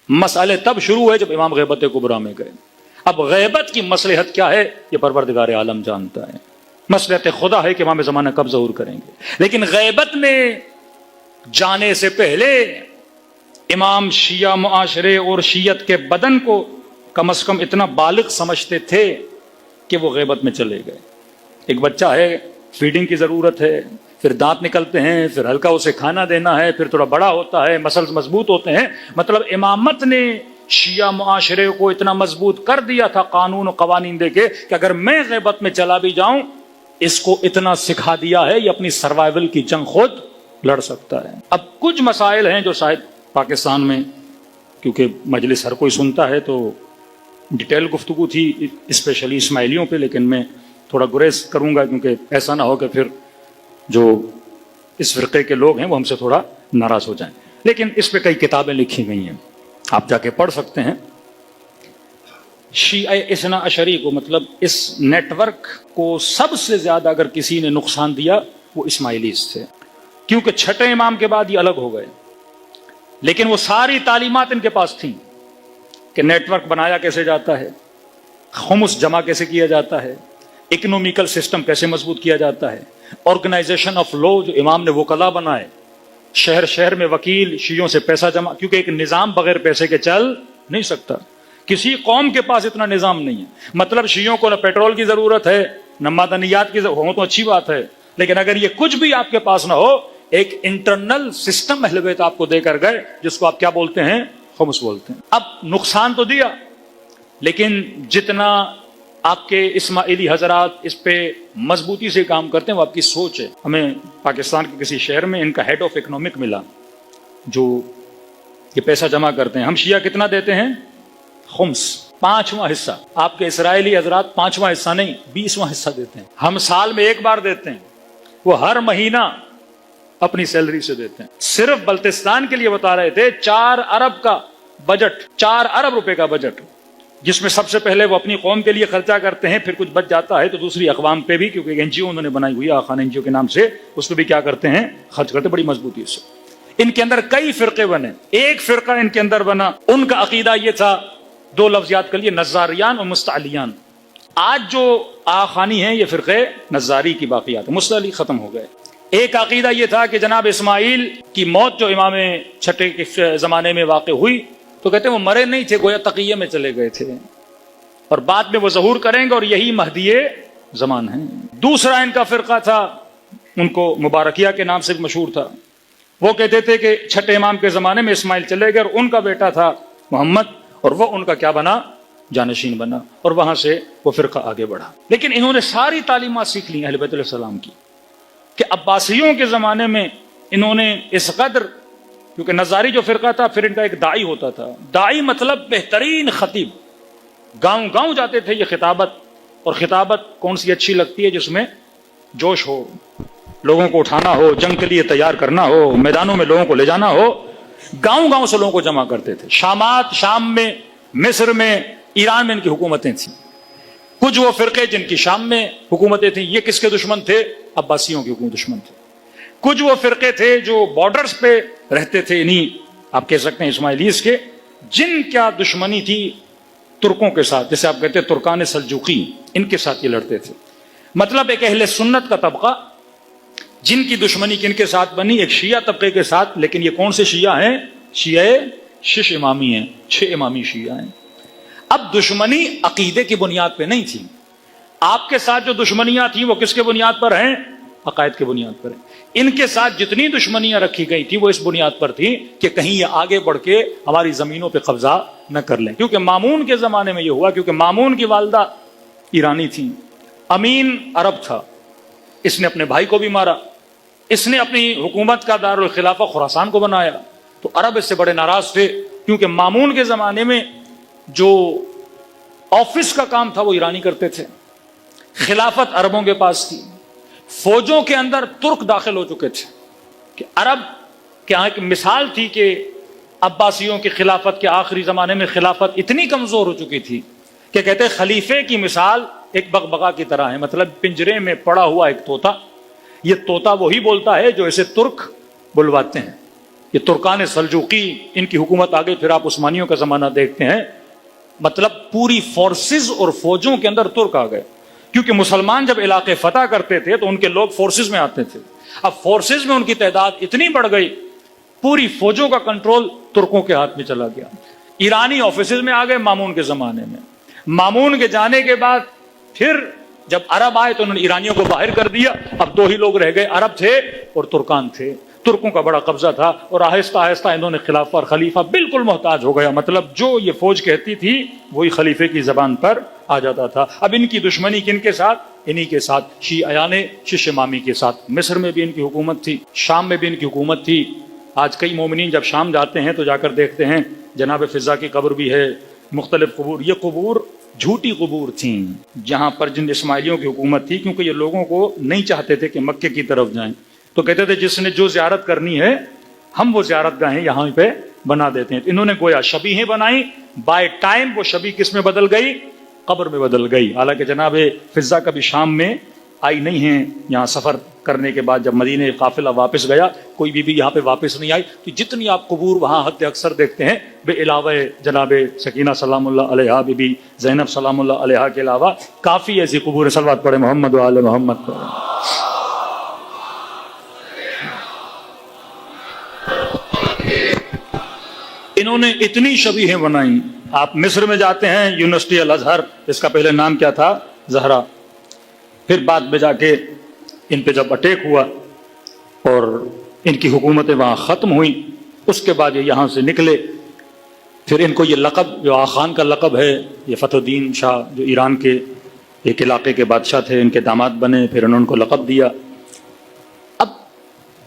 مسئلے تب شروع ہوئے جب امام غیبت کبریٰ میں گئے. اب غیبت کی مصلحت کیا ہے یہ پروردگار عالم جانتا ہے. مصلحت خدا ہے کہ امام زمانہ کب ظہور کریں گے، لیکن غیبت میں جانے سے پہلے امام شیعہ معاشرے اور شیعت کے بدن کو کم از کم اتنا بالغ سمجھتے تھے کہ وہ غیبت میں چلے گئے. ایک بچہ ہے، فیڈنگ کی ضرورت ہے، پھر دانت نکلتے ہیں، پھر ہلکا اسے کھانا دینا ہے، پھر تھوڑا بڑا ہوتا ہے، مسلز مضبوط ہوتے ہیں. مطلب امامت نے شیعہ معاشرے کو اتنا مضبوط کر دیا تھا قانون و قوانین دے کے کہ اگر میں غیبت میں چلا بھی جاؤں اس کو اتنا سکھا دیا ہے یہ اپنی سروائیول کی جنگ خود لڑ سکتا ہے. اب کچھ مسائل ہیں جو شاید پاکستان میں، کیونکہ مجلس ہر کوئی سنتا ہے تو ڈیٹیل گفتگو تھی اسپیشلی اسماعیلیوں پہ، لیکن میں تھوڑا گریز کروں گا کیونکہ ایسا نہ ہو کہ پھر جو اس فرقے کے لوگ ہیں وہ ہم سے تھوڑا ناراض ہو جائیں. لیکن اس پہ کئی کتابیں لکھی گئی ہیں، آپ جا کے پڑھ سکتے ہیں. شیعہ اثنا عشری کو، مطلب اس نیٹ ورک کو سب سے زیادہ اگر کسی نے نقصان دیا وہ اسماعیلیز تھے، کیونکہ چھٹے امام کے بعد یہ الگ ہو گئے، لیکن وہ ساری تعلیمات ان کے پاس تھیں کہ نیٹ ورک بنایا کیسے جاتا ہے، خمس جمع کیسے کیا جاتا ہے، اکنومیکل سسٹم کیسے مضبوط کیا جاتا ہے، آرگنائزیشن آف لا جو امام نے وکلا بنائے، شہر شہر میں وکیل شیعوں سے پیسہ جمع، کیونکہ ایک نظام بغیر پیسے کے چل نہیں سکتا. کسی قوم کے پاس اتنا نظام نہیں ہے. مطلب شیعوں کو نہ پیٹرول کی ضرورت ہے نہ معدنیات کی ضرورت ہو تو اچھی بات ہے، لیکن اگر یہ کچھ بھی آپ کے پاس نہ ہو، ایک انٹرنل سسٹم اہل بیت آپ کو دے کر گئے جس کو آپ کیا بولتے ہیں، خمس بولتے ہیں. اب نقصان تو دیا، لیکن جتنا آپ کے اسماعیلی حضرات اس پہ مضبوطی سے کام کرتے ہیں وہ آپ کی سوچ ہے. ہمیں پاکستان کے کسی شہر میں ان کا ہیڈ آف اکنامک ملا جو یہ پیسہ جمع کرتے ہیں. ہم شیعہ کتنا دیتے ہیں؟ خمس، 5واں حصہ. آپ کے اسرائیلی حضرات 5واں حصہ نہیں 20واں حصہ دیتے ہیں. ہم سال میں ایک بار دیتے ہیں، وہ ہر مہینہ اپنی سیلری سے دیتے ہیں. صرف بلتستان کے لیے بتا رہے تھے 4 ارب کا بجٹ، 4 ارب روپے کا بجٹ، جس میں سب سے پہلے وہ اپنی قوم کے لیے خرچہ کرتے ہیں، پھر کچھ بچ جاتا ہے تو دوسری اقوام پہ بھی، کیونکہ این جی او انہوں نے بنائی ہوئی ہے آخان این جی او کے نام سے، اس پہ بھی کیا کرتے ہیں، خرچ کرتے بڑی مضبوطی سے. ان کے اندر کئی فرقے بنے. ایک فرقہ ان کے اندر بنا، ان کا عقیدہ یہ تھا، 2 لفظ یاد کر لیے، نزاریان اور مستعلیان. آج جو آخانی ہیں یہ فرقے نزاری کی باقیات، مستعلی ختم ہو گئے. ایک عقیدہ یہ تھا کہ جناب اسماعیل کی موت جو امام چھٹے کے زمانے میں واقع ہوئی تو کہتے ہیں وہ مرے نہیں تھے، گویا تقیہ میں چلے گئے تھے اور بعد میں وہ ظہور کریں گے اور یہی مہدی زمان ہیں. دوسرا ان کا فرقہ تھا، ان کو مبارکیہ کے نام سے مشہور تھا، وہ کہتے تھے کہ چھٹے امام کے زمانے میں اسماعیل چلے گئے اور ان کا بیٹا تھا محمد اور وہ ان کا کیا بنا، جانشین بنا، اور وہاں سے وہ فرقہ آگے بڑھا. لیکن انہوں نے ساری تعلیمات سیکھ لی اہل بیت علیہ السلام کی کہ عباسیوں کے زمانے میں انہوں نے اس قدر، کیونکہ نظاری جو فرقہ تھا پھر ان کا ایک داعی ہوتا تھا. داعی مطلب بہترین خطیب، گاؤں گاؤں جاتے تھے. یہ خطابت، اور خطابت کون سی اچھی لگتی ہے جس میں جوش ہو، لوگوں کو اٹھانا ہو، جنگ کے لیے تیار کرنا ہو، میدانوں میں لوگوں کو لے جانا ہو. گاؤں گاؤں سے لوگوں کو جمع کرتے تھے. شام میں، مصر میں، ایران میں ان کی حکومتیں تھیں. کچھ وہ فرقے جن کی شام میں حکومتیں تھیں، یہ کس کے دشمن تھے؟ عباسیوں کے حکومت دشمن تھے. کچھ وہ فرقے تھے جو بارڈرز پہ رہتے تھے، انہیں آپ کہہ سکتے ہیں اسماعیلیز کے، جن کیا دشمنی تھی ترکوں کے ساتھ، جیسے آپ کہتے ہیں ترکان سلجوقی، ان کے ساتھ یہ لڑتے تھے. مطلب ایک اہل سنت کا طبقہ جن کی دشمنی کن کے ساتھ بنی؟ ایک شیعہ طبقے کے ساتھ. لیکن یہ کون سے شیعہ ہیں؟ شیعہ 6 امامی ہیں، 6 امامی شیعہ ہیں. اب دشمنی عقیدے کی بنیاد پہ نہیں تھی. آپ کے ساتھ جو دشمنیاں تھیں وہ کس کے بنیاد پر ہیں؟ عقائد کے بنیاد پر ہیں. ان کے ساتھ جتنی دشمنیاں رکھی گئی تھی وہ اس بنیاد پر تھی کہ کہیں یہ آگے بڑھ کے ہماری زمینوں پہ قبضہ نہ کر لیں. کیونکہ مامون کے زمانے میں یہ ہوا، کیونکہ مامون کی والدہ ایرانی تھی، امین عرب تھا، اس نے اپنے بھائی کو بھی مارا، اس نے اپنی حکومت کا دارالخلافہ خراسان کو بنایا. تو عرب اس سے بڑے ناراض تھے، کیونکہ مامون کے زمانے میں جو آفس کا کام تھا وہ ایرانی کرتے تھے، خلافت عربوں کے پاس تھی. فوجوں کے اندر ترک داخل ہو چکے تھے کہ عرب کے یہاں ایک مثال تھی کہ عباسیوں کی خلافت کے آخری زمانے میں خلافت اتنی کمزور ہو چکی تھی کہ کہتے خلیفے کی مثال ایک بغبغا کی طرح ہے. مطلب پنجرے میں پڑا ہوا ایک طوطا، یہ طوطا وہی بولتا ہے جو اسے ترک بلواتے ہیں. یہ ترکان سلجوقی، ان کی حکومت آ گئی، پھر آپ عثمانیوں کا زمانہ دیکھتے ہیں، مطلب پوری فورسز اور فوجوں کے اندر ترک آ گئے، کیونکہ مسلمان جب علاقے فتح کرتے تھے تو ان کے لوگ فورسز میں آتے تھے، اب فورسز میں ان کی تعداد اتنی بڑھ گئی، پوری فوجوں کا کنٹرول ترکوں کے ہاتھ میں چلا گیا۔ ایرانی آفیسز میں آ گئے مامون کے زمانے میں، مامون کے جانے کے بعد پھر جب عرب آئے تو انہوں نے ایرانیوں کو باہر کر دیا، اب دو ہی لوگ رہ گئے، عرب تھے اور ترکان تھے، ترکوں کا بڑا قبضہ تھا، اور آہستہ آہستہ انہوں نے خلافہ اور خلیفہ بالکل محتاج ہو گیا، مطلب جو یہ فوج کہتی تھی وہی خلیفے کی زبان پر آ جاتا تھا۔ اب ان کی دشمنی کن کے ساتھ؟ انہی کے ساتھ، شیعیان شش امامی کے ساتھ۔ مصر میں بھی ان کی حکومت تھی، شام میں بھی ان کی حکومت تھی۔ آج کئی مومنین جب شام جاتے ہیں تو جا کر دیکھتے ہیں جناب فضا کی قبر بھی ہے، مختلف قبور، یہ قبور جھوٹی قبور تھیں جہاں پر جن اسماعیلیوں کی حکومت تھی، کیونکہ یہ لوگوں کو نہیں چاہتے تھے کہ مکے کی طرف جائیں، تو کہتے تھے جس نے جو زیارت کرنی ہے ہم وہ زیارت گاہیں یہاں پہ بنا دیتے ہیں۔ انہوں نے گویا شبیہیں بنائی، بائی ٹائم وہ شبیہ کس میں بدل گئی؟ قبر میں بدل گئی۔ حالانکہ جناب فضا کبھی شام میں آئی نہیں ہیں، یہاں سفر کرنے کے بعد جب مدینہ قافلہ واپس گیا کوئی بی بی یہاں پہ واپس نہیں آئی، تو جتنی آپ قبور وہاں حد اکثر دیکھتے ہیں بے علاوہ جناب سکینہ سلام اللہ علیہا، بی بی زینب سلام اللہ علیہا کے علاوہ کافی ایسی قبور، صلوات پڑھے محمد و آل محمد پر۔ انہوں نے اتنی شبیہیں بنائیں، آپ مصر میں جاتے ہیں یونیورسٹی الازہر، اس کا پہلے نام کیا تھا؟ زہرا، پھر بعد میں جا کے ان پہ جب اٹیک ہوا اور ان کی حکومتیں وہاں ختم ہوئیں، اس کے بعد یہ یہاں سے نکلے، پھر ان کو یہ لقب جو آغا خان کا لقب ہے، یہ فتح الدین شاہ جو ایران کے ایک علاقے کے بادشاہ تھے، ان کے داماد بنے، پھر انہوں نے ان کو لقب دیا۔ اب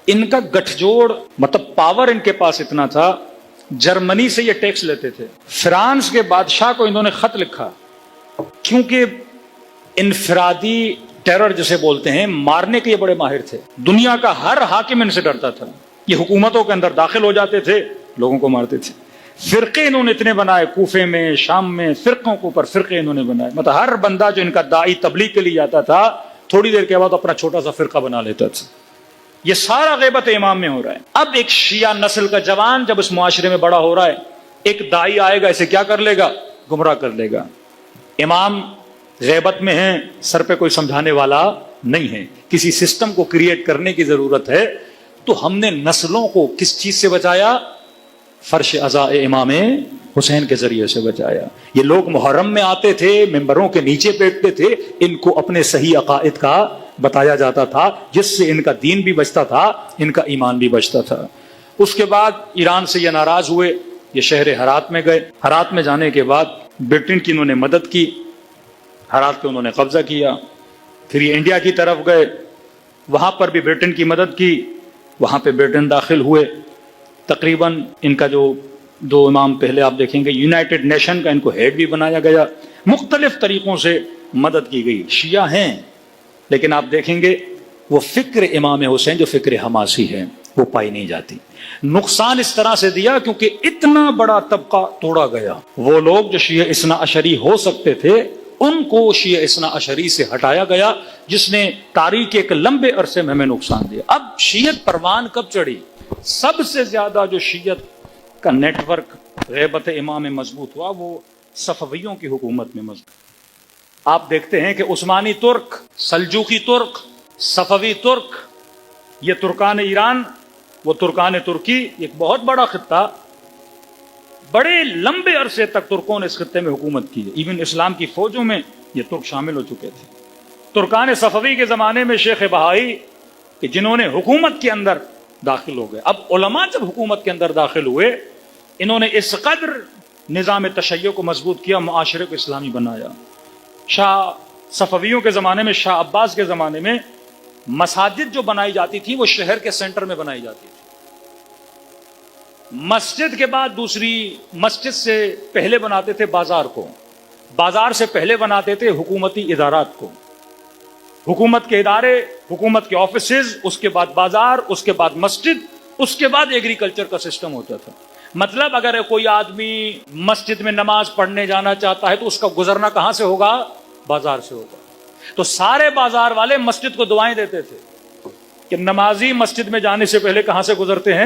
ان کا گٹھ جوڑ، مطلب پاور ان کے پاس اتنا تھا، جرمنی سے یہ ٹیکس لیتے تھے، فرانس کے بادشاہ کو انہوں نے خط لکھا، کیونکہ انفرادی ٹیرر جسے بولتے ہیں، مارنے کے یہ بڑے ماہر تھے، دنیا کا ہر حاکم ان سے ڈرتا تھا، یہ حکومتوں کے اندر داخل ہو جاتے تھے، لوگوں کو مارتے تھے۔ فرقے انہوں نے اتنے بنائے، کوفے میں، شام میں، فرقوں کے اوپر فرقے انہوں نے بنائے، مطلب ہر بندہ جو ان کا داعی تبلیغ کے لیے جاتا تھا تھوڑی دیر کے بعد اپنا چھوٹا سا فرقہ بنا لیتا تھا۔ یہ سارا غیبت امام میں ہو رہا ہے۔ اب ایک شیعہ نسل کا جوان جب اس معاشرے میں بڑا ہو رہا ہے، ایک داعی آئے گا، اسے کیا کر لے گا؟ گمراہ کر لے گا۔ امام غیبت میں ہیں، سر پہ کوئی سمجھانے والا نہیں ہے، کسی سسٹم کو کریٹ کرنے کی ضرورت ہے۔ تو ہم نے نسلوں کو کس چیز سے بچایا؟ فرش عزا امام حسین کے ذریعے سے بچایا۔ یہ لوگ محرم میں آتے تھے، ممبروں کے نیچے بیٹھتے تھے، ان کو اپنے صحیح عقائد کا بتایا جاتا تھا، جس سے ان کا دین بھی بچتا تھا، ان کا ایمان بھی بچتا تھا۔ اس کے بعد ایران سے یہ ناراض ہوئے، یہ شہر ہرات میں گئے، ہرات میں جانے کے بعد برٹن کی انہوں نے مدد کی، ہرات پہ انہوں نے قبضہ کیا، پھر یہ انڈیا کی طرف گئے، وہاں پر بھی برٹن کی مدد کی، وہاں پہ برٹن داخل ہوئے۔ تقریباً ان کا جو دو امام پہلے آپ دیکھیں گے، یونائٹڈ نیشن کا ان کو ہیڈ بھی بنایا گیا، مختلف طریقوں سے مدد کی گئی۔ شیعہ ہیں لیکن آپ دیکھیں گے وہ فکر امام حسین جو فکر حماسی ہے وہ پائی نہیں جاتی۔ نقصان اس طرح سے دیا کیونکہ اتنا بڑا طبقہ توڑا گیا، وہ لوگ جو شیعہ اثنا عشری ہو سکتے تھے ان کو شیعہ اثنا عشری سے ہٹایا گیا، جس نے تاریخ کے ایک لمبے عرصے میں ہمیں نقصان دیا۔ اب شیعت پروان کب چڑھی؟ سب سے زیادہ جو شیعت کا نیٹ ورک غیبت امام میں مضبوط ہوا وہ صفویوں کی حکومت میں مضبوط۔ آپ دیکھتے ہیں کہ عثمانی ترک، سلجوقی ترک، صفوی ترک، یہ ترکان ایران، وہ ترکان ترکی، ایک بہت بڑا خطہ، بڑے لمبے عرصے تک ترکوں نے اس خطے میں حکومت کی ہے۔ ایون اسلام کی فوجوں میں یہ ترک شامل ہو چکے تھے۔ ترکان صفوی کے زمانے میں شیخ بہائی کہ جنہوں نے حکومت کے اندر داخل ہو گئے، اب علماء جب حکومت کے اندر داخل ہوئے، انہوں نے اس قدر نظام تشیع کو مضبوط کیا، معاشرے کو اسلامی بنایا۔ شاہ صفویوں کے زمانے میں، شاہ عباس کے زمانے میں مساجد جو بنائی جاتی تھی وہ شہر کے سینٹر میں بنائی جاتی تھی۔ مسجد کے بعد دوسری مسجد سے پہلے بناتے تھے بازار کو، بازار سے پہلے بناتے تھے حکومتی ادارات کو، حکومت کے ادارے، حکومت کے آفیسز، اس کے بعد بازار، اس کے بعد مسجد، اس کے بعد ایگریکلچر کا سسٹم ہوتا تھا۔ مطلب اگر کوئی آدمی مسجد میں نماز پڑھنے جانا چاہتا ہے تو اس کا گزرنا کہاں سے ہوگا؟ بازار سے ہوگا۔ تو سارے بازار والے مسجد کو دعائیں دیتے تھے کہ نمازی مسجد میں جانے سے پہلے کہاں سے گزرتے ہیں؟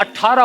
18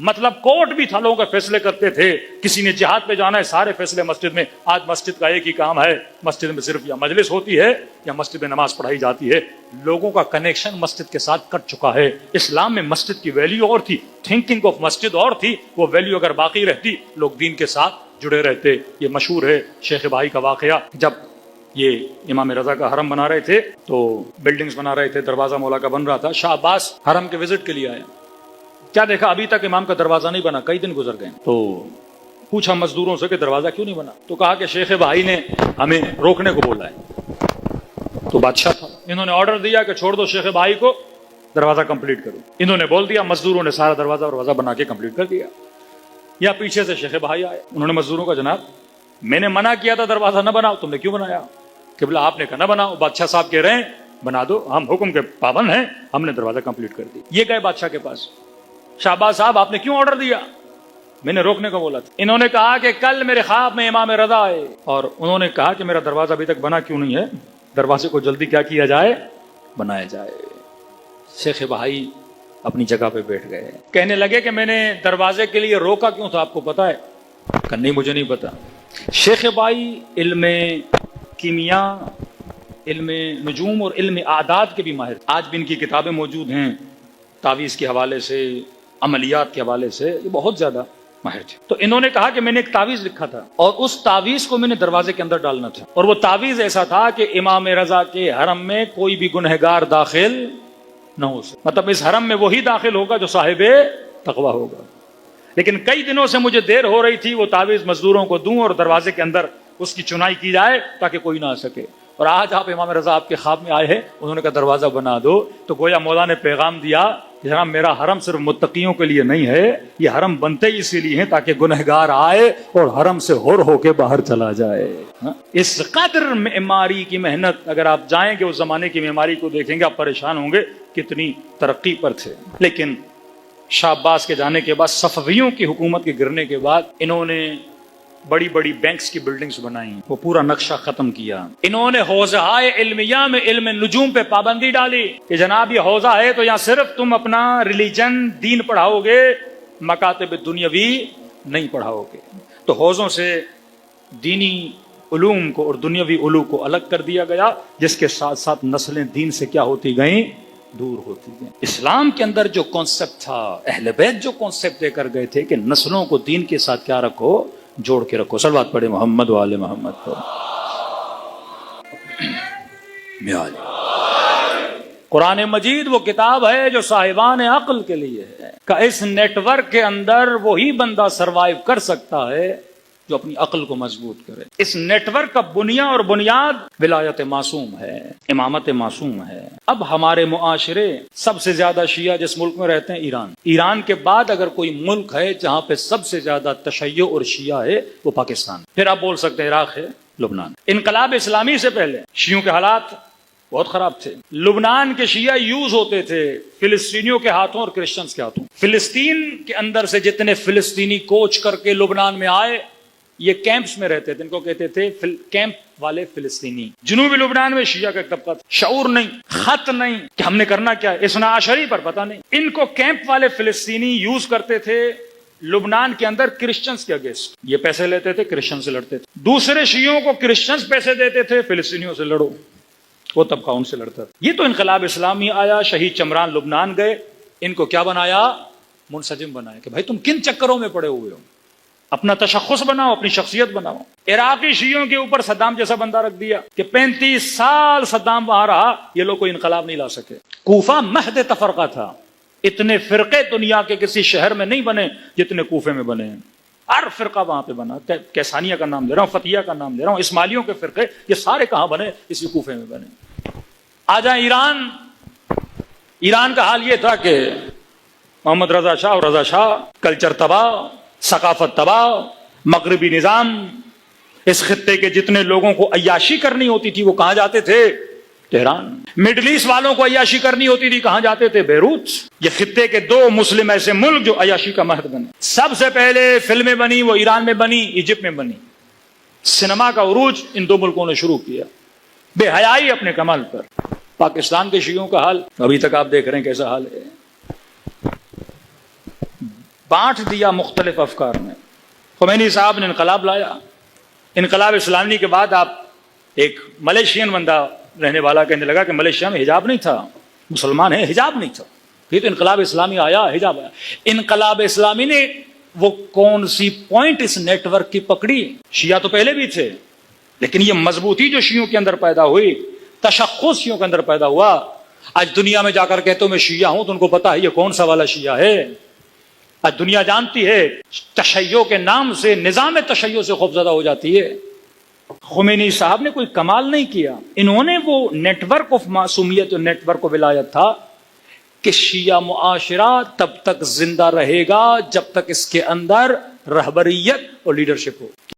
مطلب کورٹ بھی تھا، لوگوں کے فیصلے کرتے تھے. کسی نے جہاد پہ جانا ہے، سارے فیصلے مسجد میں. آج مسجد کا ایک ہی کام ہے، مسجد میں صرف یا مجلس ہوتی ہے یا مسجد میں نماز پڑھائی جاتی ہے. لوگوں کا کنیکشن مسجد کے ساتھ کٹ چکا ہے. اسلام میں مسجد کی ویلیو اور تھی، تھنکنگ آف مسجد اور تھی. وہ ویلیو اگر باقی رہتی لوگ دین کے ساتھ جڑے رہتے. یہ مشہور ہے شیخ بھائی کا واقعہ. جب یہ امام رضا کا حرم بنا رہے تھے تو بلڈنگز بنا رہے تھے، دروازہ مولا کا بن رہا تھا. شاہ عباس حرم کے وزٹ کے لیے آئے. کیا دیکھا، ابھی تک امام کا دروازہ نہیں بنا. کئی دن گزر گئے تو پوچھا مزدوروں سے کہ دروازہ کیوں نہیں بنا. تو کہا کہ شیخ بھائی نے ہمیں روکنے کو بولا ہے. تو بادشاہ تھا، انہوں نے آرڈر دیا کہ چھوڑ دو شیخ بھائی کو، دروازہ کمپلیٹ کرو. انہوں نے بول دیا، مزدوروں نے سارا دروازہ بنا کے کمپلیٹ کر دیا. یا پیچھے سے شیخ بھائی آئے، انہوں نے مزدوروں کا، جناب میں نے منع کیا تھا دروازہ نہ بناؤ، تم نے کیوں بنایا؟ قبلہ آپ نے کہا نہ بناؤ. بادشاہ صاحب کہہ رہے ہیں بنا دو، ہم حکم کے پابند ہیں، ہم نے دروازہ کمپلیٹ کر دی. یہ گئے بادشاہ کے پاس، شہباز صاحب آپ نے کیوں آرڈر دیا؟ میں نے روکنے کو بولا تھا. انہوں نے کہا کہ کل میرے خواب میں امام رضا آئے اور انہوں نے کہا کہ میرا دروازہ ابھی تک بنا کیوں نہیں ہے، دروازے کو جلدی کیا کیا جائے، بنایا جائے. شیخ بھائی اپنی جگہ پہ بیٹھ گئے. کہنے لگے کہ میں نے دروازے کے لیے روکا کیوں تھا، آپ کو پتا ہے؟ کہ نہیں مجھے نہیں پتا. شیخ بھائی علم کیمیا، علم نجوم اور علم اعداد کے بھی ماہر. آج بھی ان کی کتابیں موجود ہیں، تعویذ کے حوالے سے، عملیات کے حوالے سے یہ بہت زیادہ ماہر تھے. تو انہوں نے کہا کہ میں نے ایک تعویذ لکھا تھا اور اس تعویذ کو میں نے دروازے کے اندر ڈالنا تھا، اور وہ تعویذ ایسا تھا کہ امام رضا کے حرم میں کوئی بھی گنہگار داخل نہ ہو سکے. مطلب اس حرم میں وہی داخل ہوگا جو صاحب تقویٰ ہوگا. لیکن کئی دنوں سے مجھے دیر ہو رہی تھی وہ تعویذ مزدوروں کو دوں اور دروازے کے اندر اس کی چنائی کی جائے تاکہ کوئی نہ آ سکے. اور آج آپ امام رضا آپ کے خواب میں آئے ہیں، انہوں نے کہا دروازہ بنا دو. تو گویا مولا نے پیغام دیا کہ جناب میرا حرم صرف متقیوں کے لیے نہیں ہے، یہ حرم بنتے ہی اسی لیے ہیں تاکہ گنہگار آئے اور حرم سے ہو کے باہر چلا جائے. اس قدر معماری کی محنت، اگر آپ جائیں گے اس زمانے کی معماری کو دیکھیں گے آپ پریشان ہوں گے کتنی ترقی پر تھے. لیکن شاہ عباس کے جانے کے بعد، صفویوں کی حکومت کے گرنے کے بعد، انہوں نے بڑی بڑی بینکس کی بلڈنگز بنائیں، وہ پورا نقشہ ختم کیا. انہوں نے حوزہ علمیہ میں علم نجوم پہ پابندی ڈالی کہ جناب یہ حوزہ ہے تو یہاں صرف تم اپنا ریلیجن، دین پڑھاؤ گے، مکاتب دنیاوی نہیں پڑھاؤ گے. تو حوزوں سے دینی علوم کو اور دنیاوی علوم کو الگ کر دیا گیا، جس کے ساتھ ساتھ نسلیں دین سے کیا ہوتی گئیں، دور ہوتی گئیں. اسلام کے اندر جو کانسیپٹ تھا، اہل بیت جو کانسیپٹ دے کر گئے تھے کہ نسلوں کو دین کے ساتھ کیا رکھو، جوڑ کے رکھو. صلوات پڑھے محمد وآل محمد پر. قرآن مجید وہ کتاب ہے جو صاحبان عقل کے لیے ہے. کہ اس نیٹ ورک کے اندر وہی بندہ سروائیو کر سکتا ہے جو اپنی عقل کو مضبوط کرے. اس نیٹ ورک کا بنیاد ولایت معصوم ہے، امامت معصوم ہے. اب ہمارے معاشرے سب سے زیادہ شیعہ جس ملک میں رہتے ہیں ایران. ایران کے بعد اگر کوئی ملک ہے جہاں پہ سب سے زیادہ تشیع اور شیعہ ہے وہ پاکستان. پھر آپ بول سکتے ہیں عراق ہے، لبنان. انقلاب اسلامی سے پہلے شیعوں کے حالات بہت خراب تھے. لبنان کے شیعہ یوز ہوتے تھے فلسطینیوں کے ہاتھوں اور کرسچنز کے ہاتھوں. فلسطین کے اندر سے جتنے فلسطینی کوچ کر کے لبنان میں آئے، یہ کیمپس میں رہتے تھے، ان کو کہتے تھے کیمپ والے فلسطینی. جنوبی لبنان میں شیعہ کا ایک طبقہ تھا، شعور نہیں، خط نہیں کہ ہم نے کرنا کیا ہے، اثنا عشری پر پتہ نہیں. ان کو کیمپ والے فلسطینی یوز کرتے تھے لبنان کے اندر کرسچنز کے اگینسٹ. یہ پیسے لیتے تھے، کرسچن سے لڑتے تھے. دوسرے شیعوں کو کرسچنز پیسے دیتے تھے، فلسطینیوں سے لڑو، وہ طبقہ ان سے لڑتا تھا. یہ تو انقلاب اسلامی آیا، شہید چمران لبنان گئے، ان کو کیا بنایا، منسجم بنایا کہ بھائی تم کن چکروں میں پڑے ہوئے ہو، اپنا تشخص بناؤ، اپنی شخصیت بناؤ. عراقی شیعوں کے اوپر صدام جیسا بندہ رکھ دیا کہ 35 سال صدام وہاں رہا، یہ لوگ کوئی انقلاب نہیں لا سکے. کوفہ مہد تفرقہ تھا، اتنے فرقے دنیا کے کسی شہر میں نہیں بنے جتنے کوفے میں بنے ہیں. ہر فرقہ وہاں پہ بنا. کیسانیہ کا نام لے رہا ہوں، فتیہ کا نام لے رہا ہوں، اسماعیلیوں کے فرقے، یہ سارے کہاں بنے، اسی کوفے میں بنے. آ جائیں ایران. ایران کا حال یہ تھا کہ محمد رضا شاہ اور رضا شاہ، کلچر تباہ، ثقافت تباہ، مغربی نظام. اس خطے کے جتنے لوگوں کو عیاشی کرنی ہوتی تھی وہ کہاں جاتے تھے، تہران. مڈل ایسٹ والوں کو عیاشی کرنی ہوتی تھی کہاں جاتے تھے، بیروت. یہ خطے کے 2 مسلم ایسے ملک جو عیاشی کا مہد بنے. سب سے پہلے فلمیں بنی وہ ایران میں بنی، ایجپٹ میں بنی. سینما کا عروج ان 2 ملکوں نے شروع کیا، بے حیائی اپنے کمال پر. پاکستان کے شیعوں کا حال ابھی تک آپ دیکھ رہے ہیں کیسا حال ہے. بانٹ دیا مختلف افکار میں. خمینی صاحب نے انقلاب لایا. انقلاب اسلامی کے بعد آپ ایک ملیشین بندہ رہنے والا کہنے لگا کہ ملیشیا میں حجاب نہیں تھا, مسلمان ہیں حجاب نہیں تھا. یہ تو انقلاب اسلامی آیا, حجاب آیا. انقلاب اسلامی نے وہ کون سی پوائنٹ اس نیٹ ورک کی پکڑی؟ شیعہ تو پہلے بھی تھے, لیکن یہ مضبوطی جو شیعوں کے اندر پیدا ہوئی, تشخص شیعوں کے اندر پیدا ہوا. آج دنیا میں جا کر کہتے ہو میں شیعہ ہوں تو ان کو پتا ہے یہ کون سا والا شیعہ ہے. آج دنیا جانتی ہے, تشیع کے نام سے, نظام تشیع سے خوفزدہ ہو جاتی ہے. خمینی صاحب نے کوئی کمال نہیں کیا, انہوں نے وہ نیٹ ورک آف معصومیت, نیٹ ورک آف ولایت تھا کہ شیعہ معاشرہ تب تک زندہ رہے گا جب تک اس کے اندر رہبریت اور لیڈرشپ ہو.